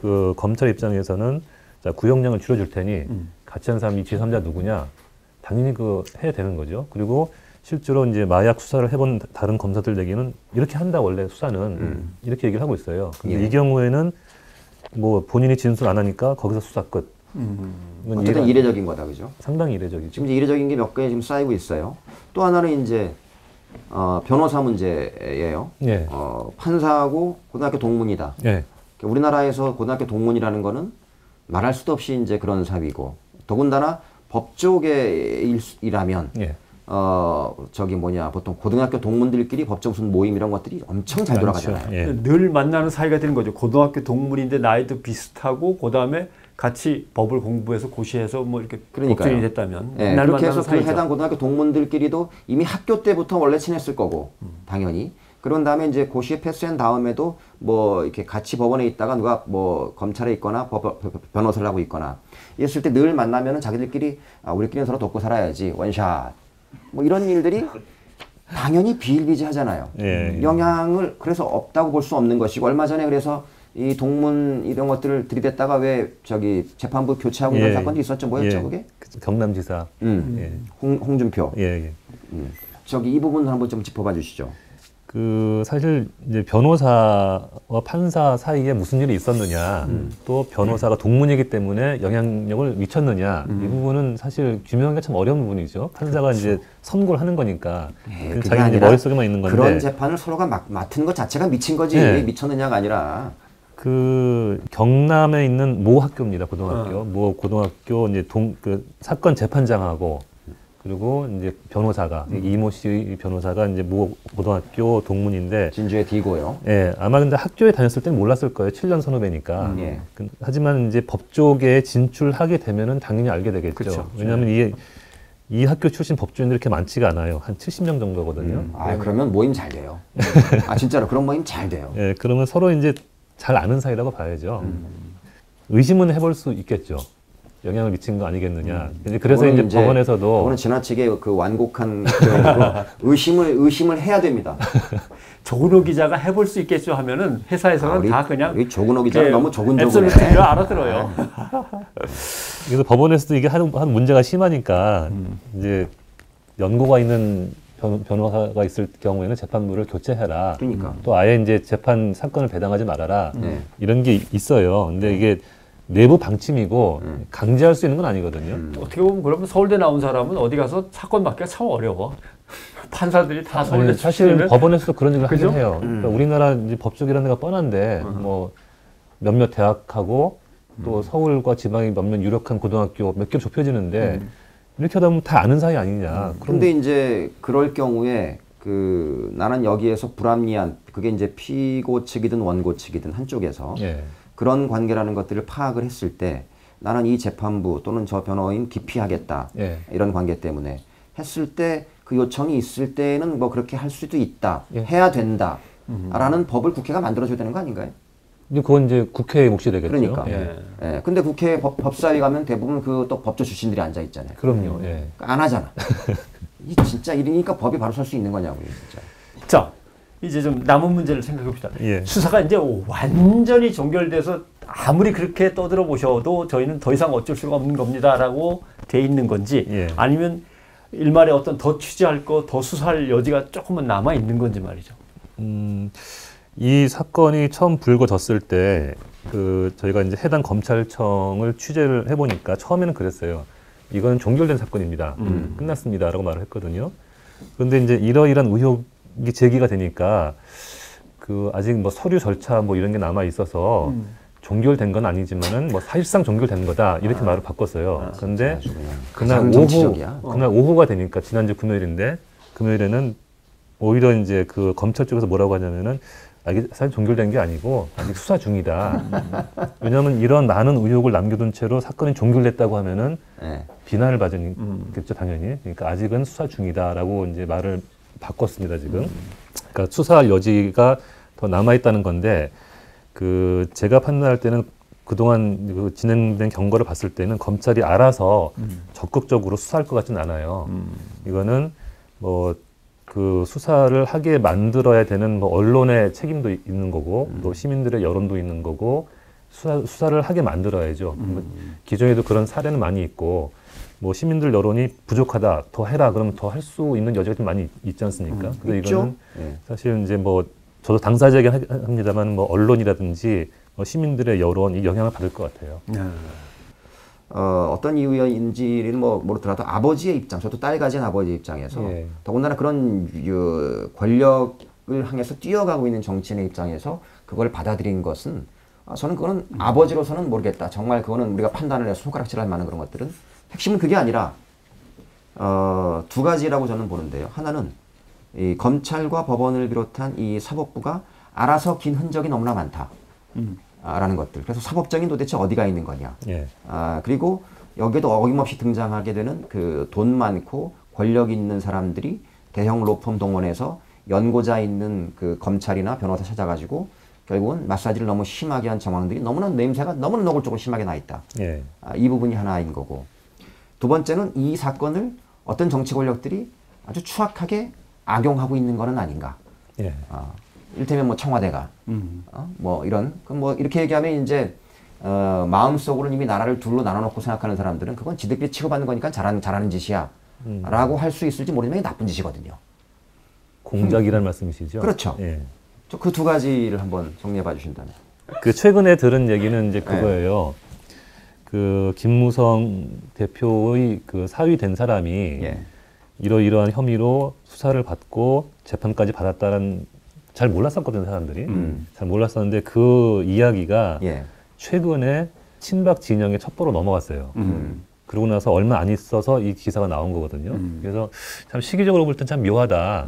그 검찰 입장에서는 자, 구형량을 줄여줄 테니 같이 한 사람이 제3자 누구냐 당연히 해야 되는 거죠. 그리고 실제로 이제 마약 수사를 해본 다른 검사들 얘기는 이렇게 한다 원래 수사는 이렇게 얘기를 하고 있어요. 근데 이 경우에는 뭐 본인이 진술 안 하니까 거기서 수사 끝. 어쨌든 이례적인 거다, 그죠? 상당히 이례적이죠. 지금 이제 이례적인 게 몇 개 지금 쌓이고 있어요. 또 하나는 이제 변호사 문제예요. 판사하고 고등학교 동문이다. 우리나라에서 고등학교 동문이라는 거는 말할 수도 없이 이제 그런 사위고 더군다나 법조계 일하면 보통 고등학교 동문들끼리 법정 무슨 모임 이런 것들이 엄청 잘 돌아가잖아요. 늘 만나는 사이가 되는 거죠. 고등학교 동문인데 나이도 비슷하고 그다음에 같이 법을 공부해서 고시해서 뭐 이렇게 법조인이 됐다면 그렇게 해서 그 해당 고등학교 동문들끼리도 이미 학교 때부터 원래 친했을 거고 당연히 그런 다음에 이제 고시에 패스한 다음에도 뭐 이렇게 같이 법원에 있다가 누가 뭐 검찰에 있거나 변호사를 하고 있거나 이랬을 때 늘 만나면은 자기들끼리 우리끼리는 서로 돕고 살아야지 원샷 뭐 이런 일들이 당연히 비일비재하잖아요. 영향을 그래서 없다고 볼 수 없는 것이고 얼마 전에 그래서 이 동문 이런 것들을 들이댔다가 왜 재판부 교체하고 이런 사건도 있었죠. 뭐였죠 그게? 경남지사. 홍준표. 이 부분 한번 좀 짚어봐 주시죠. 사실 이제 변호사와 판사 사이에 무슨 일이 있었느냐, 또 변호사가 동문이기 때문에 영향력을 미쳤느냐, 이 부분은 사실 규명하기가 참 어려운 부분이죠. 판사가 이제 선고를 하는 거니까 자기 이제 머릿속에만 있는 건데 그런 재판을 서로가 맡은 것 자체가 미친 거지 미쳤느냐가 아니라 경남에 있는 모 학교입니다. 고등학교. 모 고등학교 이제 사건 재판장하고 그리고 이제 변호사가 이모 씨 변호사가 이제 모 고등학교 동문인데 진주의 D고요. 아마 근데 학교에 다녔을 때는 몰랐을 거예요. 7년 선후배니까. 하지만 이제 법조계에 진출하게 되면은 당연히 알게 되겠죠. 그렇죠. 왜냐하면 이 학교 출신 법조인들이 이렇게 많지가 않아요. 한 70명 정도거든요. 그러면 모임 잘 돼요. 진짜로 그런 모임 잘 돼요. 그러면 서로 이제 잘 아는 사이라고 봐야죠. 의심은 해볼 수 있겠죠. 영향을 미친 거 아니겠느냐. 그래서 이제 법원에서도 그거는 지나치게 완곡한 표현으로 의심을 해야 됩니다. 조근호 기자가 해볼 수 있겠죠 하면은 회사에서는 다 그냥 우리 조근호 기자가 너무 조근조근해. 앱솔루트를 알아들어요. 그래서 법원에서도 이게 한 문제가 심하니까 이제 연고가 있는 변호사가 있을 경우에는 재판부를 교체해라. 그러니까. 또 아예 이제 재판 사건을 배당하지 말아라. 이런 게 있어요. 근데 이게 내부 방침이고 강제할 수 있는 건 아니거든요. 어떻게 보면 그러면 서울대 나온 사람은 어디 가서 사건 맡기가 참 어려워. 판사들이 다 서울대 아니, 사실 출신이면 법원에서도 그런 얘기를 그죠? 하긴 해요. 그러니까 우리나라 이제 법조계라는 데가 뻔한데 뭐 몇몇 대학하고 또 서울과 지방의 몇몇 유력한 고등학교 몇 개 좁혀지는데 이렇게 하다 보면 다 아는 사이 아니냐. 그런데 이제 그럴 경우에 그 나는 여기에서 불합리한 그게 이제 피고 측이든 원고 측이든 한쪽에서 예. 그런 관계라는 것들을 파악을 했을 때 나는 이 재판부 또는 저 변호인 기피하겠다. 예. 이런 관계 때문에 했을 때 그 요청이 있을 때는 뭐 그렇게 할 수도 있다. 예. 해야 된다. 라는 법을 국회가 만들어줘야 되는 거 아닌가요? 근데 그건 이제 국회의 몫이 되겠죠. 그러니까. 예. 예. 근데 국회 법사위 가면 대부분 그 또 법조 출신들이 앉아 있잖아요. 그럼요. 예. 안 하잖아. 이 진짜 이러니까 법이 바로 설 수 있는 거냐고요, 진짜. 자, 이제 좀 남은 문제를 생각해 봅시다. 예. 수사가 이제 완전히 종결돼서 아무리 그렇게 떠들어 보셔도 저희는 더 이상 어쩔 수가 없는 겁니다라고 돼 있는 건지 예. 아니면 일말에 어떤 더 취재할 거, 더 수사할 여지가 조금은 남아 있는 건지 말이죠. 이 사건이 처음 불거졌을 때 그 저희가 이제 해당 검찰청을 취재를 해보니까 처음에는 그랬어요. 이건 종결된 사건입니다. 끝났습니다라고 말을 했거든요. 그런데 이제 이러이러한 의혹이 제기가 되니까 그 아직 뭐 서류 절차 뭐 이런 게 남아 있어서 종결된 건 아니지만은 뭐 사실상 종결된 거다 이렇게 말을 바꿨어요. 그런데 그날 오후가 되니까 지난주 금요일인데 금요일에는 오히려 이제 그 검찰 쪽에서 뭐라고 하냐면은 이게 사실 종결된 게 아니고 아직 수사 중이다. 왜냐하면 이런 많은 의혹을 남겨둔 채로 사건이 종결됐다고 하면은 네. 비난을 받겠죠 당연히. 그러니까 아직은 수사 중이다라고 이제 말을 바꿨습니다 지금. 그러니까 수사 여지가 더 남아 있다는 건데 그 제가 판단할 때는 그동안 그 진행된 경과를 봤을 때는 검찰이 알아서 적극적으로 수사할 것 같지는 않아요. 이거는 뭐 그 수사를 하게 만들어야 되는 뭐 언론의 책임도 있는 거고 또 시민들의 여론도 있는 거고 수사를 하게 만들어야죠. 기존에도 그런 사례는 많이 있고 뭐 시민들 여론이 부족하다 더 해라 그러면 더 할 수 있는 여지가 좀 많이 있지 않습니까? 그래서 이거는 사실 이제 뭐 저도 당사자이긴 합니다만 뭐 언론이라든지 뭐 시민들의 여론이 영향을 받을 것 같아요. 어떤 이유인지는 뭐 모르더라도 아버지의 입장, 저도 딸 가진 아버지의 입장에서 예. 더군다나 그런 권력을 향해서 뛰어가고 있는 정치인의 입장에서 그걸 받아들인 것은 저는 그거는 아버지로서는 모르겠다. 정말 그거는 우리가 판단을 해서 손가락질할 만한 그런 것들은 핵심은 그게 아니라 두 가지라고 저는 보는데요. 하나는 이 검찰과 법원을 비롯한 이 사법부가 알아서 긴 흔적이 너무나 많다. 라는 것들. 그래서 사법정인 도대체 어디가 있는 거냐. 예. 그리고 여기에도 어김없이 등장하게 되는 그 돈 많고 권력 있는 사람들이 대형 로펌 동원해서 연고자 있는 그 검찰이나 변호사 찾아가지고 결국은 마사지를 너무 심하게 한 정황들이 너무나 냄새가 너무나 노골적으로 심하게 나 있다. 예. 이 부분이 하나인 거고. 두 번째는 이 사건을 어떤 정치 권력들이 아주 추악하게 악용하고 있는 거는 아닌가. 예. 이를테면 뭐 청와대가 뭐 이런 뭐 이렇게 얘기하면 이제 마음속으로는 이미 나라를 둘로 나눠놓고 생각하는 사람들은 그건 지들끼리 치고받는 거니까 잘하는 짓이야 라고 할 수 있을지 모르지만 이게 나쁜 짓이거든요. 공작이라는 말씀이시죠? 그렇죠. 예. 그 두 가지를 한번 정리해 봐 주신다면. 그 최근에 들은 얘기는 이제 그거예요. 그 김무성 대표의 그 사위된 사람이 이러이러한 혐의로 수사를 받고 재판까지 받았다는 잘 몰랐었거든요, 사람들이. 잘 몰랐었는데 그 이야기가 최근에 친박 진영의 첩보로 넘어갔어요. 그러고 나서 얼마 안 있어서 이 기사가 나온 거거든요. 그래서 참 시기적으로 볼 땐 참 묘하다.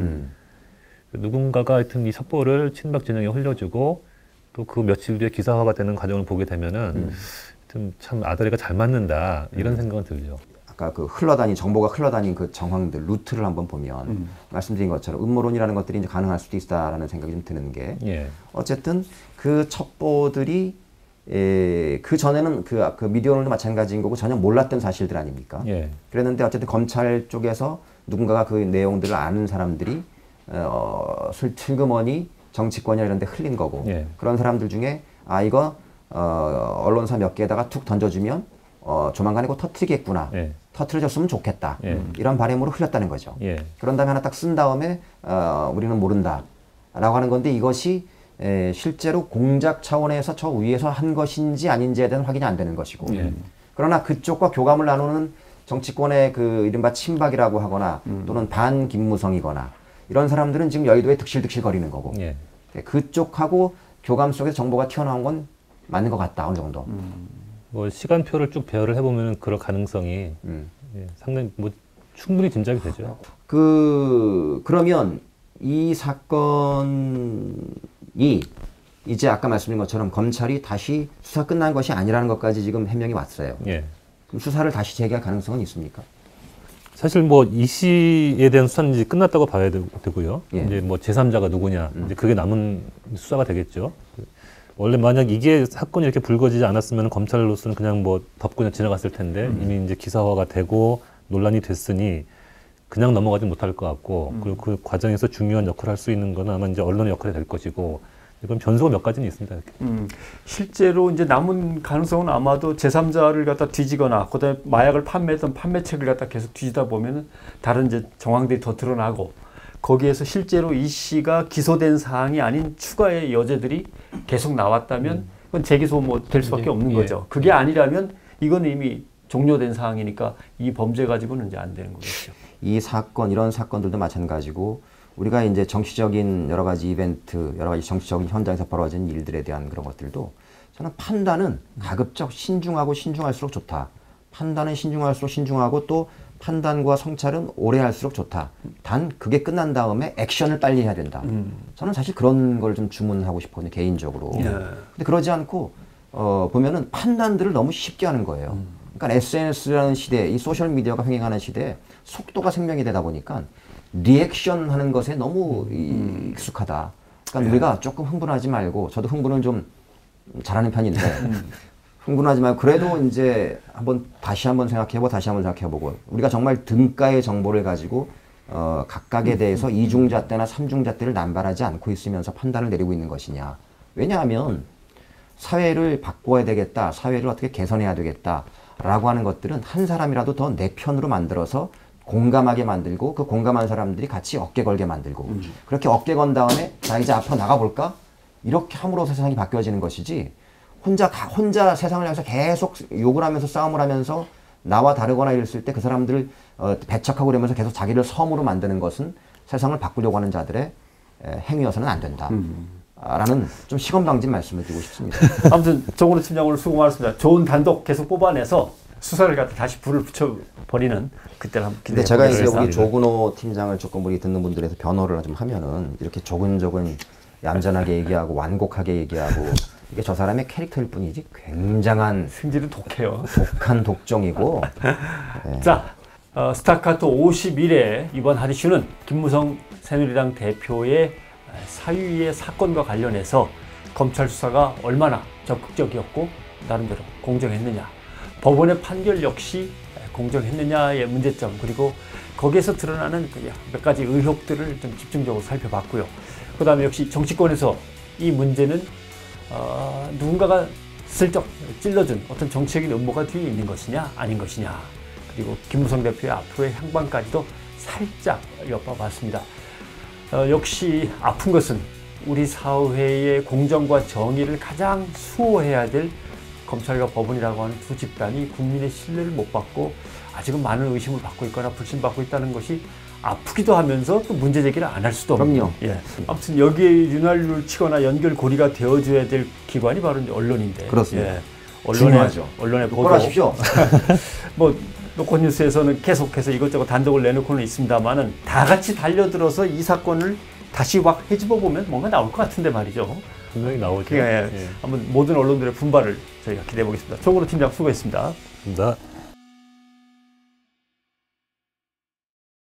누군가가 하여튼 이 첩보를 친박 진영에 흘려주고 또 그 며칠 뒤에 기사화가 되는 과정을 보게 되면은 참 아다리가 잘 맞는다 이런 생각은 들죠. 아까 그 정보가 흘러다닌 그 정황들 루트를 한번 보면 말씀드린 것처럼 음모론이라는 것들이 이제 가능할 수도 있다라는 생각이 좀 드는 게 어쨌든 그 첩보들이 그 전에는 그 미디어오늘도 마찬가지인 거고 전혀 몰랐던 사실들 아닙니까? 그랬는데 어쨌든 검찰 쪽에서 누군가가 그 내용들을 아는 사람들이 슬그머니 정치권이나 이런 데 흘린 거고 그런 사람들 중에 이거 언론사 몇 개에다가 툭 던져주면 조만간에 곧 터트리겠구나. 터트려졌으면 좋겠다. 이런 바람으로 흘렸다는 거죠. 그런 다음에 하나 딱 쓴 다음에 우리는 모른다. 라고 하는 건데 이것이 실제로 공작 차원에서 저 위에서 한 것인지 아닌지에 대한 확인이 안 되는 것이고 그러나 그쪽과 교감을 나누는 정치권의 그 이른바 친박이라고 하거나 또는 반 김무성이거나 이런 사람들은 지금 여의도에 득실득실 거리는 거고 그쪽하고 교감 속에서 정보가 튀어나온 건 맞는 것 같다 어느 정도. 뭐 시간표를 쭉 배열을 해보면 그럴 가능성이 상당히 뭐 충분히 짐작이 되죠. 그러면 이 사건이 이제 아까 말씀드린 것처럼 검찰이 다시 수사 끝난 것이 아니라는 것까지 지금 해명이 왔어요. 그럼 수사를 다시 재개할 가능성은 있습니까? 사실 뭐 이 씨에 대한 수사는 이제 끝났다고 봐야 되고요. 이제 뭐 제3자가 누구냐, 이제 그게 남은 수사가 되겠죠. 원래 만약 이게 사건이 이렇게 불거지지 않았으면 검찰로서는 그냥 뭐 덮고 그냥 지나갔을 텐데 이미 이제 기사화가 되고 논란이 됐으니 그냥 넘어가지 못할 것 같고 그리고 그 과정에서 중요한 역할을 할 수 있는 건 아마 이제 언론의 역할이 될 것이고 이건 변수가 몇 가지는 있습니다. 이렇게. 실제로 이제 남은 가능성은 아마도 제3자를 갖다 뒤지거나 그다음에 마약을 판매했던 판매책을 갖다 계속 뒤지다 보면은 다른 이제 정황들이 더 드러나고 거기에서 실제로 이 씨가 기소된 사항이 아닌 추가의 여죄들이 계속 나왔다면 그건 재기소 뭐 될 수밖에 없는 거죠. 그게 아니라면 이건 이미 종료된 사항이니까 이 범죄 가지고는 이제 안 되는 거겠죠. 이 사건, 이런 사건들도 마찬가지고 우리가 이제 정치적인 여러 가지 이벤트, 여러 가지 정치적인 현장에서 벌어진 일들에 대한 그런 것들도 저는 판단은 가급적 신중할수록 좋다. 판단은 신중할수록 신중하고 또 판단과 성찰은 오래 할수록 좋다. 단 그게 끝난 다음에 액션을 빨리 해야 된다. 저는 사실 그런 걸 좀 주문하고 싶거든요. 개인적으로. 근데 그러지 않고 보면은 판단들을 너무 쉽게 하는 거예요. 그러니까 SNS라는 시대, 이 소셜미디어가 횡행하는 시대에 속도가 생명이 되다 보니까 리액션 하는 것에 너무 익숙하다. 그러니까 우리가 조금 흥분하지 말고, 저도 흥분을 좀 잘하는 편인데, 흥분하지 말고, 그래도 이제 다시 한번 생각해보고, 우리가 정말 등가의 정보를 가지고, 각각에 대해서 이중잣대나 삼중잣대를 남발하지 않고 있으면서 판단을 내리고 있는 것이냐. 왜냐하면, 사회를 바꿔야 되겠다, 사회를 어떻게 개선해야 되겠다, 라고 하는 것들은 한 사람이라도 더 내 편으로 만들어서 공감하게 만들고 그 공감한 사람들이 같이 어깨 걸게 만들고 그렇게 어깨 건 다음에 자 이제 앞으로 나가볼까? 이렇게 함으로써 세상이 바뀌어지는 것이지 혼자 세상을 향해서 계속 욕을 하면서 싸움을 하면서 나와 다르거나 이랬을 때 그 사람들을 배척하고 그러면서 계속 자기를 섬으로 만드는 것은 세상을 바꾸려고 하는 자들의 행위여서는 안 된다. 라는 좀 시건방진 말씀을 드리고 싶습니다. 아무튼 정은호 팀장 오늘 수고 많았습니다. 좋은 단독 계속 뽑아내서 수사를 갖다 다시 불을 붙여버리는 그때를 한번 기대해 보겠습니다. 근데 제가 이제 우리 조근호 팀장을 조금 우리 듣는 분들에서 변호를 좀 하면은 이렇게 조근조근 얌전하게 얘기하고 완곡하게 얘기하고 이게 저 사람의 캐릭터일 뿐이지 굉장한 승질은 독해요. 독한 독종이고. 네. 자, 스타카토 51회 이번 하디슈는 김무성 새누리당 대표의 사유의 사건과 관련해서 검찰 수사가 얼마나 적극적이었고 나름대로 공정했느냐, 법원의 판결 역시 공정했느냐의 문제점, 그리고 거기에서 드러나는 몇 가지 의혹들을 좀 집중적으로 살펴봤고요. 그 다음에 역시 정치권에서 이 문제는 누군가가 슬쩍 찔러준 어떤 정치적인 음모가 뒤에 있는 것이냐 아닌 것이냐, 그리고 김무성 대표의 앞으로의 향방까지도 살짝 엿봐봤습니다. 역시 아픈 것은 우리 사회의 공정과 정의를 가장 수호해야 될 검찰과 법원이라고 하는 두 집단이 국민의 신뢰를 못 받고 아직은 많은 의심을 받고 있거나 불신받고 있다는 것이 아프기도 하면서 또 문제 제기를 안 할 수도 없는. 그럼요. 예. 아무튼 여기에 윤활유를 치거나 연결고리가 되어줘야 될 기관이 바로 이제 언론인데. 그렇습니다. 예. 중요하죠. 언론의 보도. 하십시오. 뭐 노컷뉴스에서는 계속해서 이것저것 단독을 내놓고는 있습니다만은 다 같이 달려들어서 이 사건을 다시 확 헤집어 보면 뭔가 나올 것 같은데 말이죠. 분명히 나오죠. 한번 모든 언론들의 분발을 저희가 기대해 보겠습니다. 정근호 팀장 수고했습니다. 감사합니다.